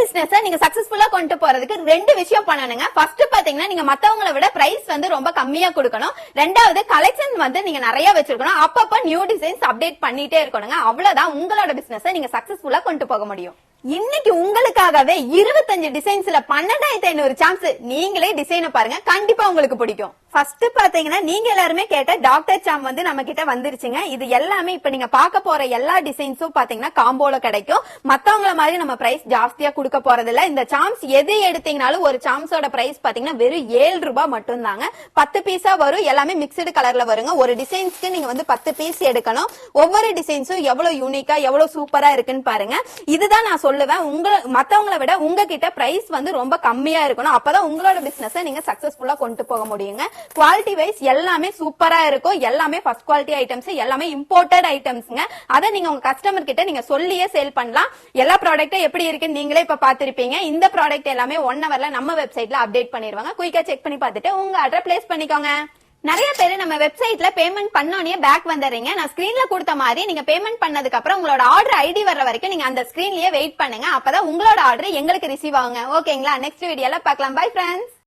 Business நீங்க சக்சஸ்ஃபுல்லா கொண்டு போறதுக்கு ரெண்டு விஷயம் பண்ணணுங்க. ஃபர்ஸ்ட் பாத்தீங்கன்னா நீங்க மத்தவங்களை விட பிரைஸ் வந்து ரொம்ப கம்மியா கொடுக்கணும். ரெண்டாவது கலெக்ஷன் வந்து நீங்க நிறைய வச்சிருக்கணும். அப்பப்ப நியூ டிசைன்ஸ் அப்டேட் பண்ணிட்டே இருக்கணுங்க. அவ்வளவுதான் உங்களோட பிசினஸ் நீங்க சக்சஸ்ஃபுல்லா கொண்டு போக முடியும். இன்னைக்கு உங்களுக்காகவே 25 டிசைன்ஸ்ல 12,500 சான்ஸ். நீங்களே டிசைனை பாருங்க, கண்டிப்பா உங்களுக்கு பிடிக்கும். ஃபர்ஸ்ட் பாத்தீங்கன்னா நீங்க எல்லாருமே கேட்ட டாக்டர் சாம் வந்து நம்ம கிட்ட வந்துருச்சுங்க. இது எல்லாமே இப்ப நீங்க பார்க்க போற எல்லா டிசைன்ஸும் பாத்தீங்கன்னா காம்போல கிடைக்கும். மத்தவங்கள மாதிரி நம்ம பிரைஸ் ஜாஸ்தியா கொடுக்க போறது இல்ல. இந்த சாம்ஸ் எது எடுத்தீங்கனாலும் ஒரு சாம்ஸோட பிரைஸ் பாத்தீங்கன்னா வெறும் 7 ரூபாய் மட்டும் தாங்க. 10 பீஸா வரும். எல்லாமே மிக்சடு கலர்ல வருங்க. ஒரு டிசைன்ஸ்க்கு நீங்க வந்து 10 பீஸ் எடுக்கணும். ஒவ்வொரு டிசைன்ஸும் எவ்வளவு யூனிக்கா எவ்வளவு சூப்பரா இருக்குன்னு பாருங்க. இதுதான் நான் சொல்லுவேன், மத்தவங்களை விட உங்ககிட்ட பிரைஸ் வந்து ரொம்ப கம்மியா இருக்கணும். அப்பதான் உங்களோட பிசினஸ் நீங்க சக்சஸ்ஃபுல்லா கொண்டு போக முடியுங்க. குவாலிட்டி வைஸ் எல்லாமே சூப்பரா இருக்கும். எல்லாமே ஃபர்ஸ்ட் குவாலிட்டி ஐட்டம்ஸ், எல்லாமே இம்போர்ட்டட் ஐட்டம்ஸ்ங்க. அதை நீங்க உங்க கஸ்டமர் கிட்ட நீங்க சொல்லியே சேல் பண்ணலாம். எல்லா ப்ராடக்ட்டும் எப்படி இருக்குன்னு நீங்களே இப்ப பாத்திருப்பீங்க. இந்த ப்ராடக்ட் எல்லாமே 1 ஹவர்ல நம்ம வெப்சைட்ல அப்டேட் பண்ணிடுவாங்க. குயிக்கா செக் பண்ணி பார்த்துட்டு உங்க ஆர்டர் பிளேஸ் பண்ணிக்கோங்க. நிறைய பேர் நம்ம வெப்சைட்ல பேமெண்ட் பண்ணோனே பேக் வந்துடுறீங்க. நான் ஸ்கிரீன்ல கொடுத்த மாதிரி நீங்க பேமெண்ட் பண்ணதுக்கு அப்புறம் உங்களோட ஆர்டர் ஐடி வர்ற வரைக்கும் நீங்க அந்த ஸ்கிரீன்லயே வெயிட் பண்ணுங்க. அப்பதான் உங்களோட ஆர்டர் எங்களுக்கு ரிசீவ் ஆகுங்க. ஓகேங்களா? நெக்ஸ்ட் வீடியோல பார்க்கலாம். Bye friends.